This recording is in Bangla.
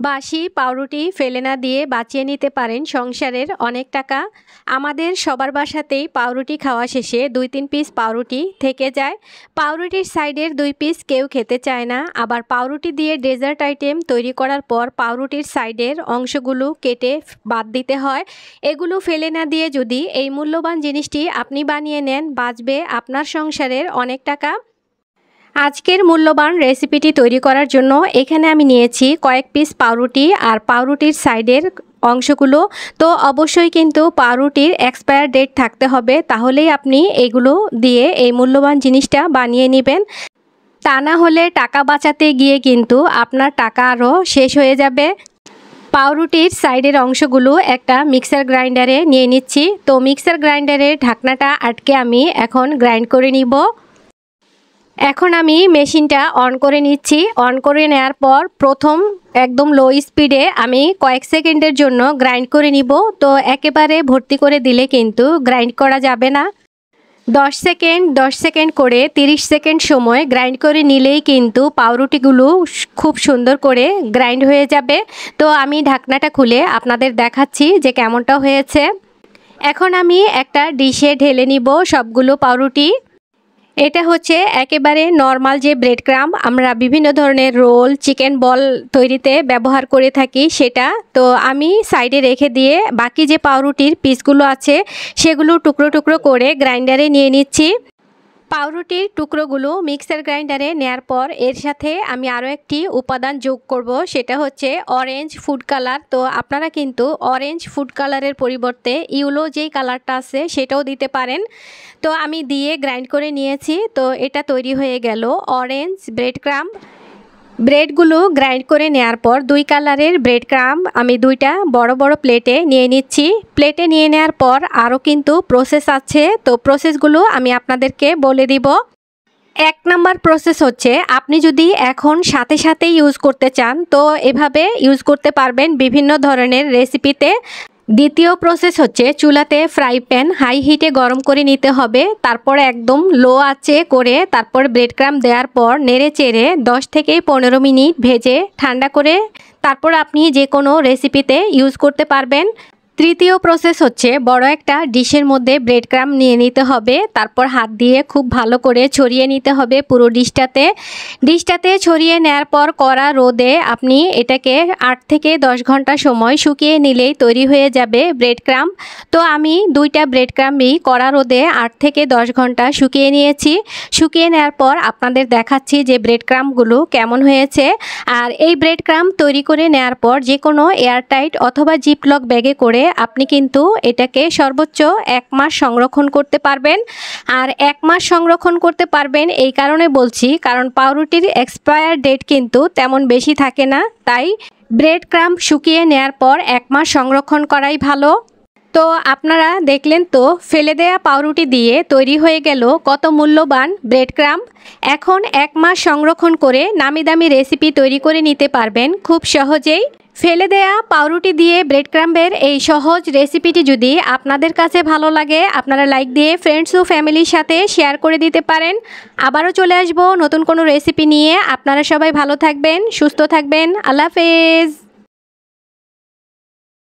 বাসি পাউরুটি ফেলে না দিয়ে বাঁচিয়ে নিতে পারেন সংসারের অনেক টাকা। আমাদের সবার বাসাতেই পাউরুটি খাওয়া শেষে 2-3 পিস পাউরুটি থেকে যায়। পাউরুটির সাইডের 2 পিস কেউ খেতে চায় না। আবার পাউরুটি দিয়ে ডেজার্ট আইটেম তৈরি করার পর পাউরুটির সাইডের অংশগুলো কেটে বাদ দিতে হয়। এগুলো ফেলে না দিয়ে যদি এই মূল্যবান জিনিসটি আপনি বানিয়ে নেন, বাঁচবে আপনার সংসারের অনেক টাকা। আজকের মূল্যবান রেসিপিটি তৈরি করার জন্য এখানে আমি নিয়েছি কয়েক পিস পাউরুটি আর পাউরুটির সাইডের অংশগুলো। তো অবশ্যই কিন্তু পাউরুটির এক্সপায়ার ডেট থাকতে হবে, তাহলেই আপনি এগুলো দিয়ে এই মূল্যবান জিনিসটা বানিয়ে নেবেন। তা না হলে টাকা বাঁচাতে গিয়ে কিন্তু আপনার টাকা আরও শেষ হয়ে যাবে। পাউরুটির সাইডের অংশগুলো একটা মিক্সার গ্রাইন্ডারে নিয়ে নিচ্ছি। তো মিক্সার গ্রাইন্ডারের ঢাকনাটা আটকে আমি এখন গ্রাইন্ড করে নিব। এখন আমি মেশিনটা অন করে নিচ্ছি। অন করে নেওয়ার পর প্রথম একদম লো স্পিডে আমি কয়েক সেকেন্ডের জন্য গ্রাইন্ড করে নিব। তো একেবারে ভর্তি করে দিলে কিন্তু গ্রাইন্ড করা যাবে না। 10 সেকেন্ড করে 30 সেকেন্ড সময় গ্রাইন্ড করে নিলেই কিন্তু পাউরুটিগুলো খুব সুন্দর করে গ্রাইন্ড হয়ে যাবে। তো আমি ঢাকনাটা খুলে আপনাদের দেখাচ্ছি যে কেমনটা হয়েছে। এখন আমি একটা ডিশে ঢেলে নিব সবগুলো পাউরুটি। এটা হচ্ছে একেবারে নর্মাল যে ব্রেড ক্রাম্ব আমরা বিভিন্ন ধরনের রোল, চিকেন বল তৈরিতে ব্যবহার করে থাকি সেটা। তো আমি সাইডে রেখে দিয়ে বাকি যে পাউরুটির পিসগুলো আছে সেগুলো টুকরো টুকরো করে গ্রাইন্ডারে নিয়ে নিচ্ছি। পাউরুটির টুকরোগুলো মিক্সার গ্রাইন্ডারে নেয়ার পর এর সাথে আমি আরও একটি উপাদান যোগ করব, সেটা হচ্ছে অরেঞ্জ ফুড কালার। তো আপনারা কিন্তু অরেঞ্জ ফুড কালারের পরিবর্তে ইয়েলো যেই কালারটা আছে সেটাও দিতে পারেন। তো আমি দিয়ে গ্রাইন্ড করে নিয়েছি। তো এটা তৈরি হয়ে গেল অরেঞ্জ ব্রেড ক্রাম্ব। ব্রেডগুলো গ্রাইন্ড করে নেওয়ার পর 2 কালারের ব্রেড ক্রাম্ব আমি 2টা বড় বড় প্লেটে নিয়ে নিচ্ছি। প্লেটে নিয়ে নেওয়ার পর আরও কিন্তু প্রসেস আছে। তো প্রসেসগুলো আমি আপনাদেরকে বলে দিব। 1 নাম্বার প্রসেস হচ্ছে আপনি যদি এখন সাথে সাথে ইউজ করতে চান তো এভাবে ইউজ করতে পারবেন বিভিন্ন ধরনের রেসিপিতে। দ্বিতীয় প্রসেস হচ্ছে চুলাতে ফ্রাই প্যান হাই হিটে গরম করে নিতে হবে। তারপর একদম লো আঁচে করে তারপর ব্রেড ক্রাম্ব দেওয়ার পর নেড়ে চেড়ে 10 থেকে 15 মিনিট ভেজে ঠান্ডা করে তারপর আপনি যে কোনো রেসিপিতে ইউজ করতে পারবেন। তৃতীয় প্রসেস হচ্ছে বড় একটা ডিশের মধ্যে ব্রেড ক্রাম্ব নিয়ে নিতে হবে। তারপর হাত দিয়ে খুব ভালো করে ছড়িয়ে নিতে হবে পুরো ডিশটাতে ছড়িয়ে নেওয়ার পর কড়া রোদে আপনি এটাকে 8 থেকে 10 ঘন্টা সময় শুকিয়ে নিলেই তৈরি হয়ে যাবে ব্রেড ক্রাম্ব। তো আমি 2টা ব্রেড ক্রাম্বই কড়া রোদে 8 থেকে 10 ঘন্টা শুকিয়ে নিয়েছি। শুকিয়ে নেওয়ার পর আপনাদের দেখাচ্ছি যে ব্রেড ক্রাম্বগুলো কেমন হয়েছে। আর এই ব্রেড ক্রাম্ব তৈরি করে নেওয়ার পর যে কোনো এয়ারটাইট অথবা জিপলক ব্যাগে করে আপনি কিন্তু এটাকে সর্বোচ্চ 1 মাস সংরক্ষণ করতে পারবেন। আর 1 মাস সংরক্ষণ করতে পারবেন এই কারণে বলছি, কারণ পাউরুটির এক্সপায়ার ডেট কিন্তু তেমন বেশি থাকে না। তাই ব্রেড ক্রাম্ব শুকিয়ে নেওয়ার পর 1 মাস সংরক্ষণ করাই ভালো। তো আপনারা দেখলেন তো ফেলে দেয়া পাউরুটি দিয়ে তৈরি হয়ে গেল কত মূল্যবান ব্রেড ক্রাম্ব। এখন 1 মাস সংরক্ষণ করে নামি দামি রেসিপি তৈরি করে নিতে পারবেন খুব সহজেই। ফেলে দেয়া পাউরুটি দিয়ে ব্রেড ক্রাম্বের এই সহজ রেসিপিটি যদি আপনাদের কাছে ভালো লাগে আপনারা লাইক দিয়ে ফ্রেন্ডস ও ফ্যামিলির সাথে শেয়ার করে দিতে পারেন। আবারও চলে আসবো নতুন কোনো রেসিপি নিয়ে। আপনারা সবাই ভালো থাকবেন, সুস্থ থাকবেন। আল্লাহ হাফেজ।